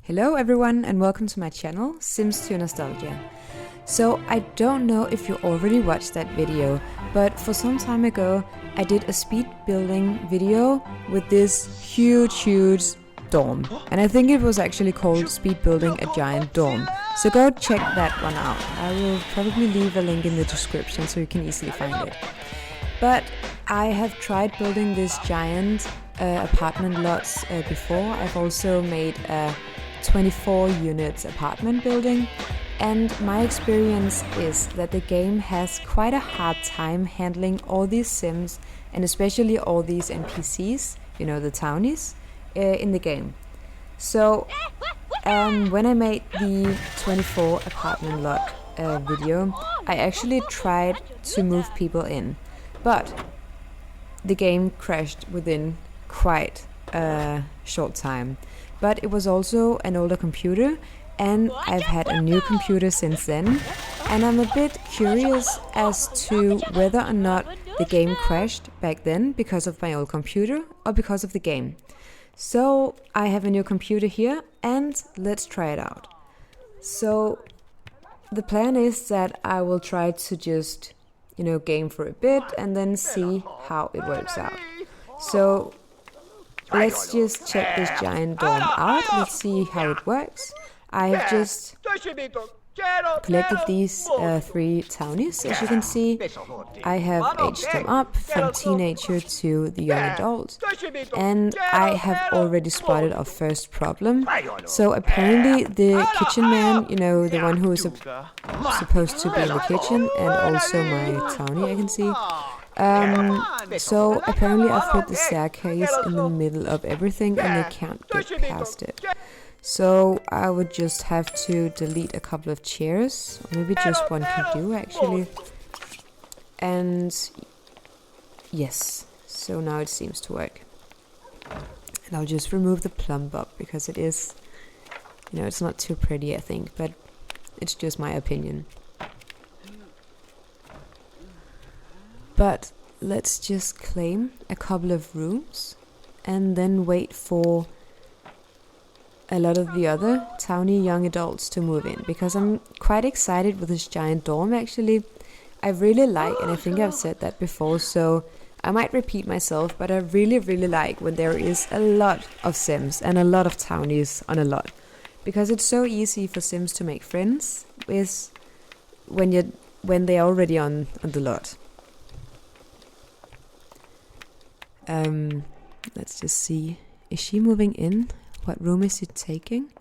Hello everyone and welcome to my channel, Sims to Nostalgia. So I don't know if you already watched that video, but for some time ago I did a speed building video with this huge dorm. And I think it was actually called Speed Building a Giant Dorm. So go check that one out. I will probably leave a link in the description so you can easily find it. But I have tried building this giant apartment lots before. I've also made a 24 units apartment building, and my experience is that the game has quite a hard time handling all these sims and especially all these NPCs, you know, the townies, in the game. So when I made the 24 apartment lot video, I actually tried to move people in, but the game crashed within quite a short time. But it was also an older computer, and I've had a new computer since then, and I'm a bit curious as to whether or not the game crashed back then because of my old computer or because of the game. So I have a new computer here, and let's try it out. So the plan is that I will try to just, you know, game for a bit and then see how it works out. So let's just check this giant dorm out. Let's see how it works. I have just collected these 3 townies, as you can see. I have aged them up from teenager to the young adult, and I have already spotted our first problem. So apparently the kitchen man, you know, the one who is supposed to be in the kitchen, and also my townie I can see. So apparently I've put the staircase in the middle of everything and they can't get past it. So I would just have to delete a couple of chairs, or maybe just one can do actually. And yes, so now it seems to work. And I'll just remove the plumb up because it is, you know, it's not too pretty I think, but it's just my opinion. But let's just claim a couple of rooms and then wait for a lot of the other townie young adults to move in, because I'm quite excited with this giant dorm actually. I really like, and I think I've said that before, so I might repeat myself, but I really like when there is a lot of sims and a lot of townies on a lot, because it's so easy for sims to make friends with when they're already on the lot. Let's just see. Is she moving in? What room is she taking?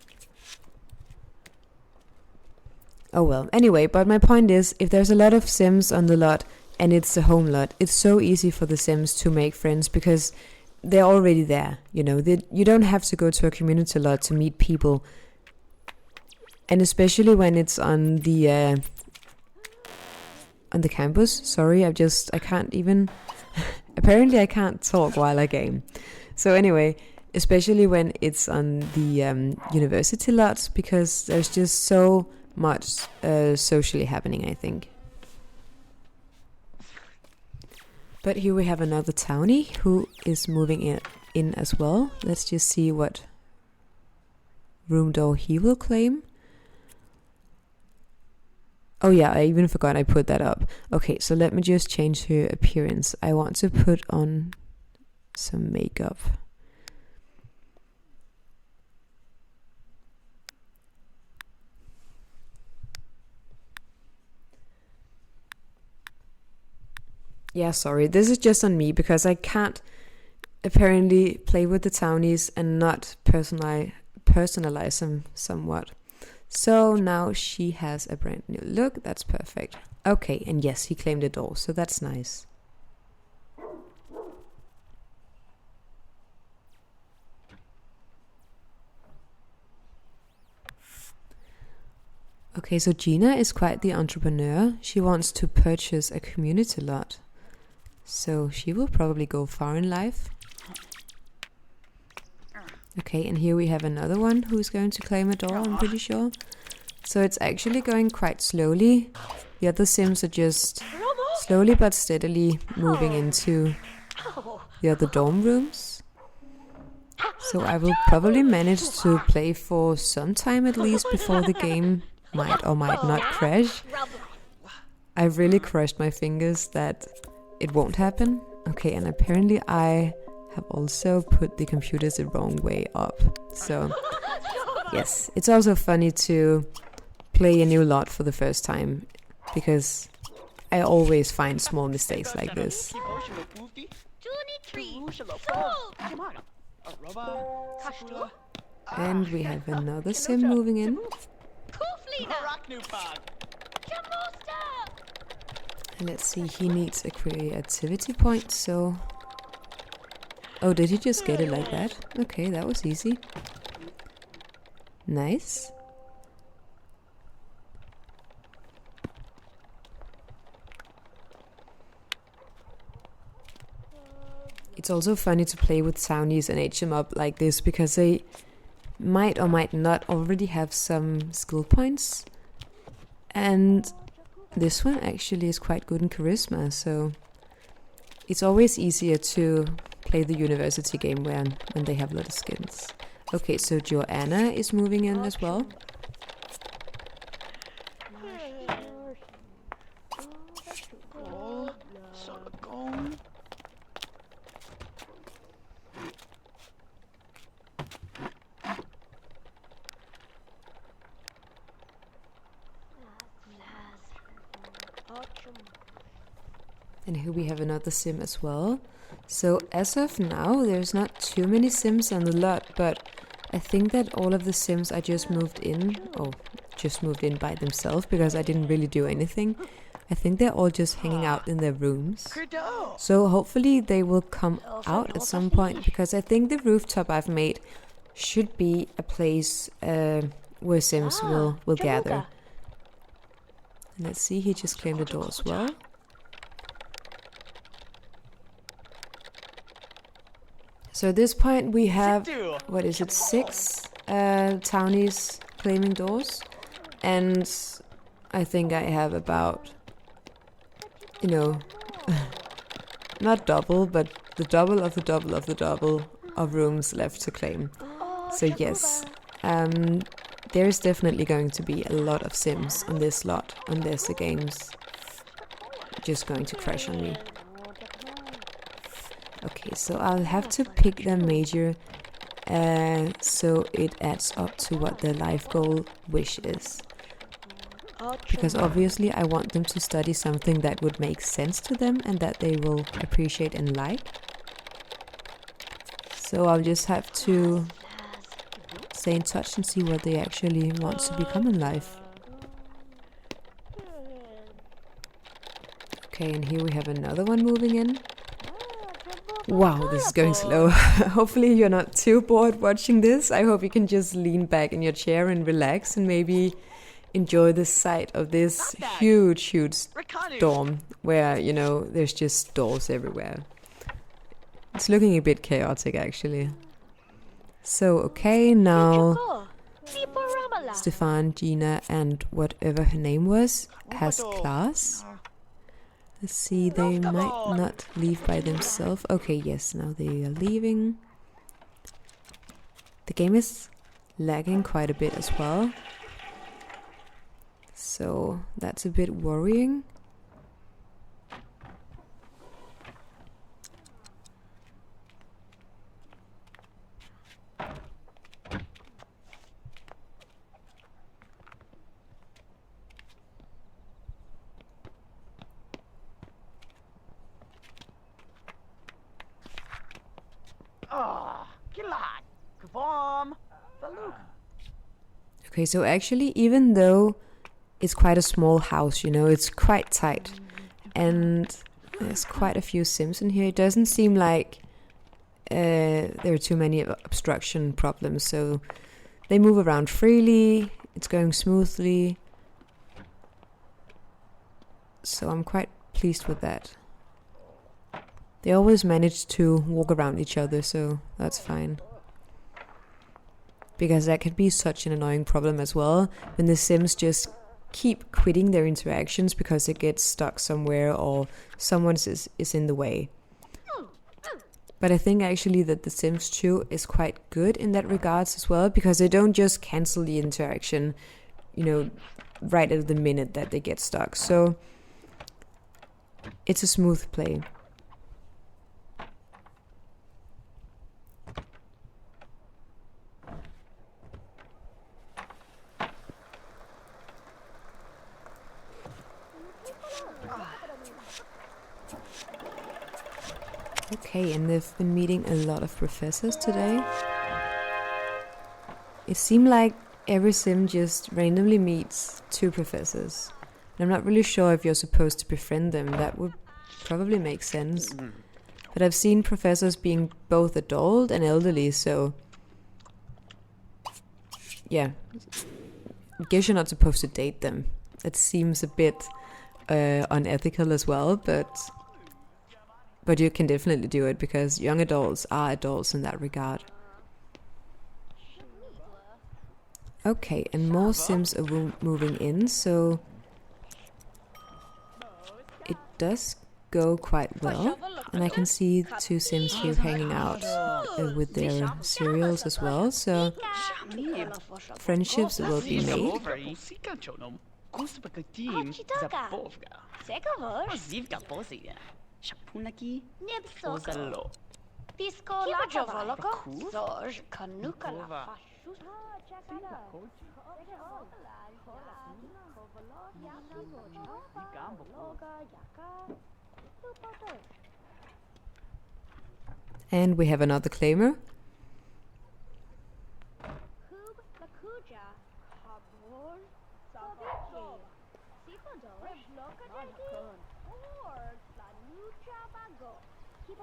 Oh well, anyway, but my point is, if there's a lot of sims on the lot and it's a home lot, it's so easy for the sims to make friends because they're already there, you know. You don't have to go to a community lot to meet people. And especially when it's on the campus. Sorry, I can't even... Apparently I can't talk while I game. So anyway, especially when it's on the university lot, because there's just so much socially happening, I think. But here we have another townie who is moving in as well. Let's just see what room door he will claim. Oh yeah, I even forgot I put that up. Okay, so let me just change her appearance. I want to put on some makeup. Yeah, sorry, this is just on me because I can't apparently play with the townies and not personalize them somewhat. So now she has a brand new look. That's perfect. Okay, and yes, he claimed the door, so that's nice. Okay, so Gina is quite the entrepreneur. She wants to purchase a community lot, so she will probably go far in life. Okay, and here we have another one who's going to claim a door, I'm pretty sure. So it's actually going quite slowly. The other sims are just slowly but steadily moving into the other dorm rooms. So I will probably manage to play for some time at least before the game might or might not crash. I've really crushed my fingers that it won't happen. Okay, and apparently I have also put the computers the wrong way up. So yes, it's also funny to play a new lot for the first time because I always find small mistakes like this. And we have another sim moving in. And let's see, he needs a creativity point, so... Oh, did he just get it like that? Okay, that was easy. Nice. It's also funny to play with townies and age them up like this because they might or might not already have some skill points. And this one actually is quite good in charisma, so it's always easier to play the university game when they have a lot of skins. Okay, so Joanna is moving in as well. And here we have another sim as well. So as of now, there's not too many sims on the lot, but I think that all of the sims I just moved in by themselves because I didn't really do anything. I think they're all just hanging out in their rooms. So hopefully they will come out at some point because I think the rooftop I've made should be a place where sims will gather. And let's see, he just claimed the door as well. So at this point we have, what is it, 6 townies claiming doors. And I think I have about, you know, not double, but the double of the double of the double of rooms left to claim. So yes, there is definitely going to be a lot of sims on this lot unless the game's just going to crash on me. Okay, so I'll have to pick the major so it adds up to what the life goal wish is. Because obviously I want them to study something that would make sense to them and that they will appreciate and like. So I'll just have to stay in touch and see what they actually want to become in life. Okay, and here we have another one moving in. Wow, this is going slow. Hopefully you're not too bored watching this. I hope you can just lean back in your chair and relax and maybe enjoy the sight of this huge dorm where, you know, there's just doors everywhere. It's looking a bit chaotic actually. So, okay, now Stefan, Gina and whatever her name was has class. Let's see, they might not leave by themselves. Okay, yes, now they are leaving. The game is lagging quite a bit as well. So that's a bit worrying. Okay, so actually, even though it's quite a small house, you know, it's quite tight, and there's quite a few sims in here, it doesn't seem like there are too many obstruction problems, so they move around freely, it's going smoothly, so I'm quite pleased with that. They always manage to walk around each other, so that's fine. Because that can be such an annoying problem as well, when the sims just keep quitting their interactions because they get stuck somewhere or someone is in the way. But I think actually that The Sims 2 is quite good in that regards as well, because they don't just cancel the interaction, right at the minute that they get stuck. So it's a smooth play. Okay, and they've been meeting a lot of professors today. It seemed like every sim just randomly meets 2 professors. And I'm not really sure if you're supposed to befriend them. That would probably make sense. But I've seen professors being both adult and elderly, so yeah. I guess you're not supposed to date them. It seems a bit unethical as well, but you can definitely do it because young adults are adults in that regard. Okay, and more Sims are moving in, so it does go quite well. And I can see 2 Sims here hanging out with their cereals as well, so friendships will be made. And we have another claimer.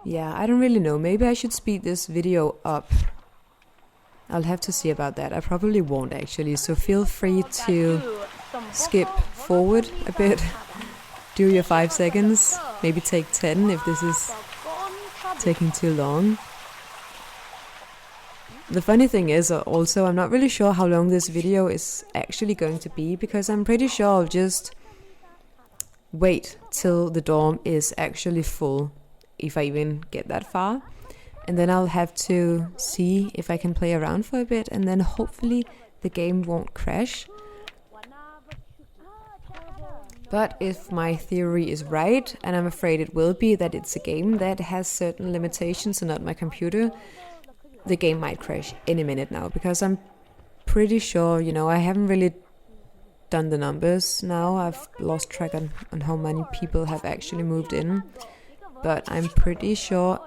Yeah, I don't really know. Maybe I should speed this video up. I'll have to see about that. I probably won't actually, so feel free to skip forward a bit. Do your 5 seconds, maybe take 10 if this is taking too long. The funny thing is also, I'm not really sure how long this video is actually going to be, because I'm pretty sure I'll just wait till the dorm is actually full, if I even get that far. And then I'll have to see if I can play around for a bit, and then hopefully the game won't crash. But if my theory is right, and I'm afraid it will be, that it's a game that has certain limitations and not my computer, the game might crash any minute now, because I'm pretty sure, I haven't really done the numbers now. I've lost track on how many people have actually moved in, but I'm pretty sure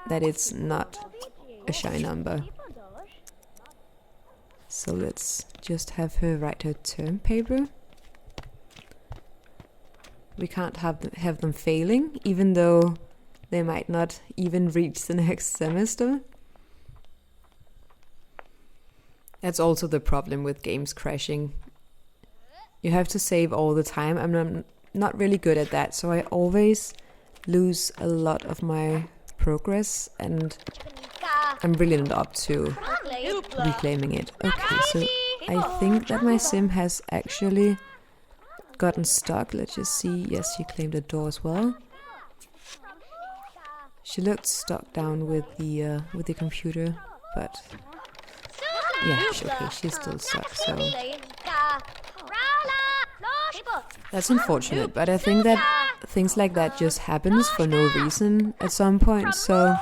that it's not a shy number. So let's just have her write her term paper. We can't have them failing, even though they might not even reach the next semester. That's also the problem with games crashing. You have to save all the time. I'm not really good at that, so I always lose a lot of my progress, and I'm really not up to reclaiming it. Okay, so I think that my sim has actually gotten stuck. Let's just see. Yes, she claimed a door as well. She looked stuck down with the computer, but yeah, okay, she's still stuck. So that's unfortunate, but I think that things like that just happens for no reason at some point. So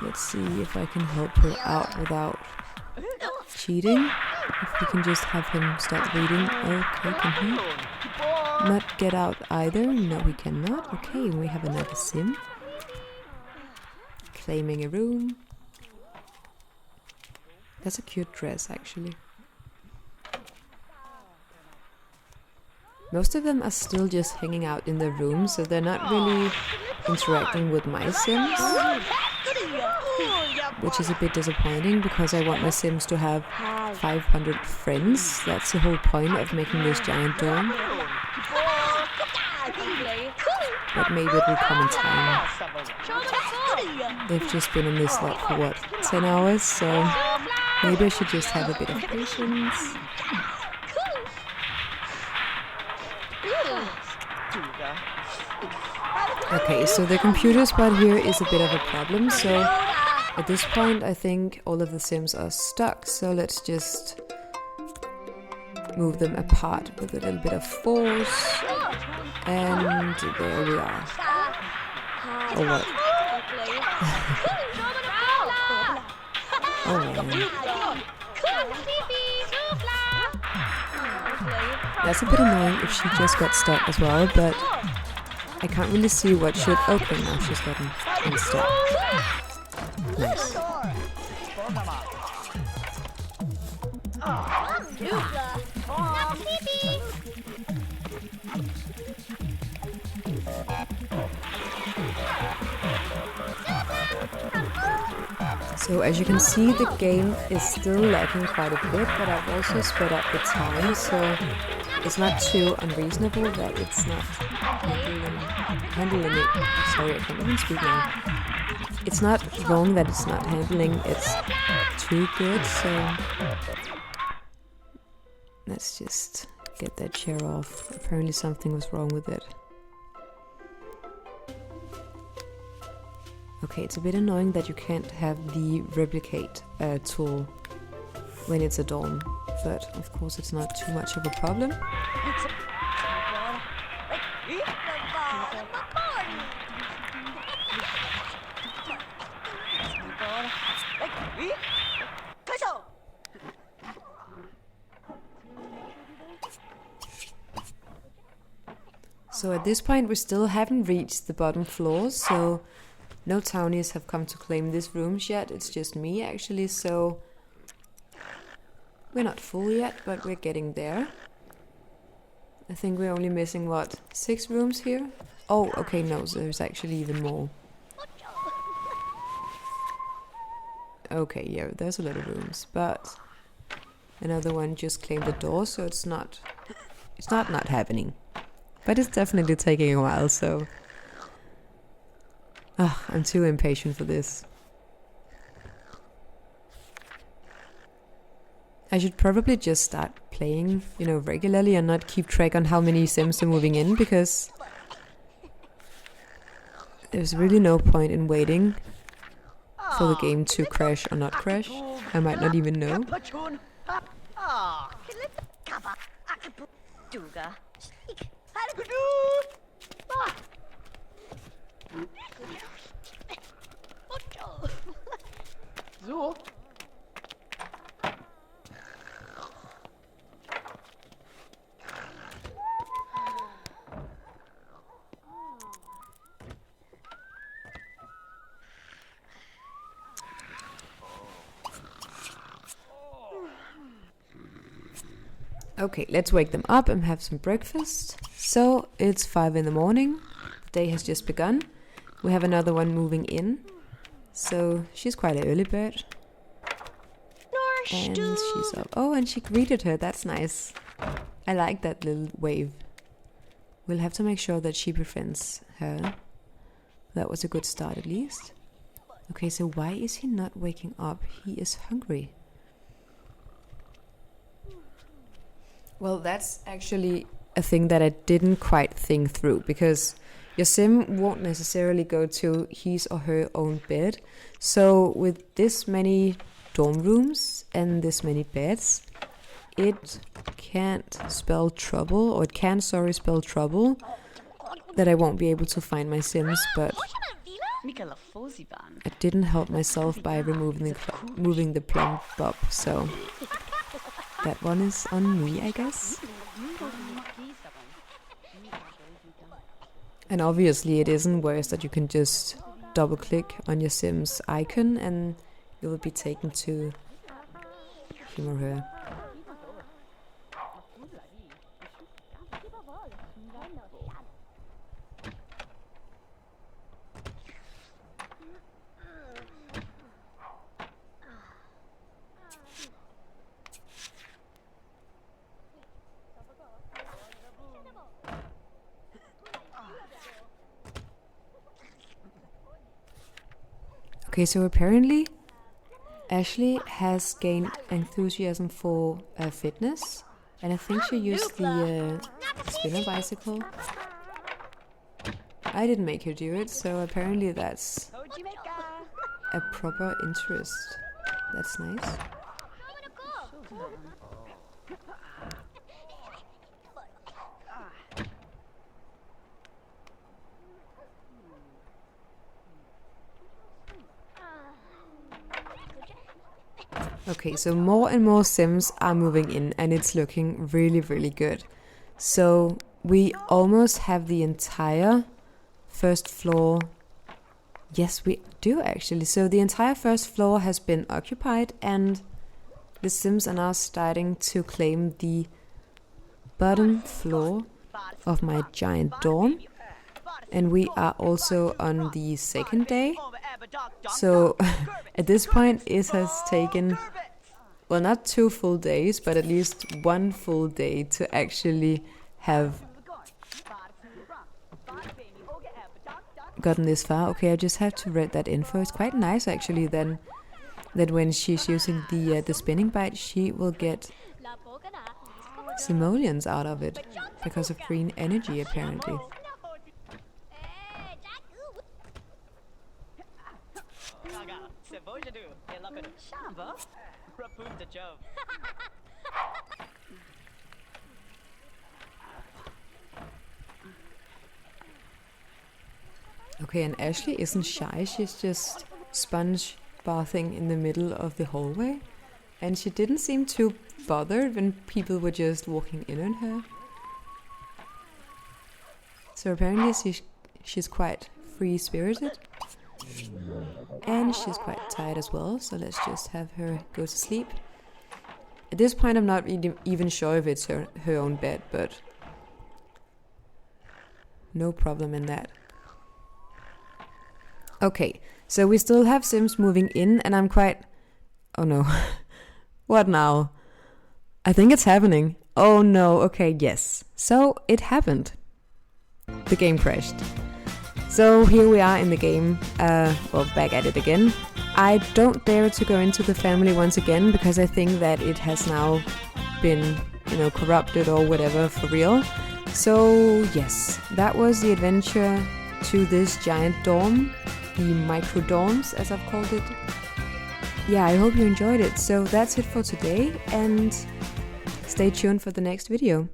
let's see if I can help her out without cheating. If we can just have him start reading. Okay, can he not get out either? No, he cannot. Okay, we have another sim. Claiming a room. That's a cute dress, actually. Most of them are still just hanging out in their room, so they're not really interacting with my sims, which is a bit disappointing because I want my sims to have 500 friends. That's the whole point of making this giant dorm. But maybe it will come in time. They've just been on this lot for what, 10 hours, so maybe I should just have a bit of patience. Okay, so the computer spot here is a bit of a problem, so at this point I think all of the Sims are stuck, so let's just move them apart with a little bit of force, and there we are. Oh what? Oh man. That's a bit annoying if she just got stuck as well, but I can't really see what should... Okay, now she's gotten unstuck. Nice. So as you can see, the game is still lagging quite a bit, but I've also sped up the time, so it's not too unreasonable that it's not handling it. Sorry, I can't even speak now. It's not wrong that it's not handling it too good, so let's just get that chair off. Apparently something was wrong with it. Okay, it's a bit annoying that you can't have the replicate tool when it's a dorm, but of course it's not too much of a problem. So at this point we still haven't reached the bottom floors, so no townies have come to claim this rooms yet. It's just me actually, so we're not full yet, but we're getting there. I think we're only missing, what, 6 rooms here? Oh, okay, no, so there's actually even more. Okay, yeah, there's a lot of rooms, but another one just claimed the door, so it's not happening. But it's definitely taking a while, so... I'm too impatient for this. I should probably just start playing, regularly and not keep track on how many Sims are moving in, because there's really no point in waiting for the game to crash or not crash. I might not even know. So. Okay, let's wake them up and have some breakfast. So it's 5 in the morning. The day has just begun. We have another one moving in. So she's quite an early bird. And she's up. Oh, and she greeted her. That's nice. I like that little wave. We'll have to make sure that she befriends her. That was a good start at least. Okay, so why is he not waking up? He is hungry. Well, that's actually a thing that I didn't quite think through, because your sim won't necessarily go to his or her own bed. So with this many dorm rooms and this many beds, it can't spell trouble, or it can, spell trouble that I won't be able to find my sims, but I didn't help myself by moving the plump up, so that one is on me, I guess. And obviously it isn't worse that you can just double click on your sim's icon and you will be taken to him or her. Okay, so apparently Ashley has gained enthusiasm for fitness, and I think she used the spinner bicycle. I didn't make her do it, so apparently that's a proper interest. That's nice. Okay, so more and more Sims are moving in and it's looking really, really good. So we almost have the entire first floor. Yes, we do actually. So the entire first floor has been occupied and the Sims are now starting to claim the bottom floor of my giant dorm. And we are also on the second day. So at this point it has taken, well, not 2 full days, but at least 1 full day to actually have gotten this far. Okay, I just have to read that info. It's quite nice actually then that when she's using the spinning bite, she will get simoleons out of it because of green energy apparently. Okay, and Ashley isn't shy, she's just sponge bathing in the middle of the hallway. And she didn't seem too bothered when people were just walking in on her. So apparently she's quite free-spirited. And she's quite tired as well, so let's just have her go to sleep. At this point I'm not even sure if it's her own bed, but no problem in that. Okay, so we still have Sims moving in and I'm quite... Oh no. What now? I think it's happening. Oh no, okay, yes. So it happened. The game crashed. So here we are in the game, well, back at it again. I don't dare to go into the family once again because I think that it has now been, corrupted or whatever for real. So yes, that was the adventure to this giant dorm, the micro dorms as I've called it. Yeah, I hope you enjoyed it. So that's it for today and stay tuned for the next video.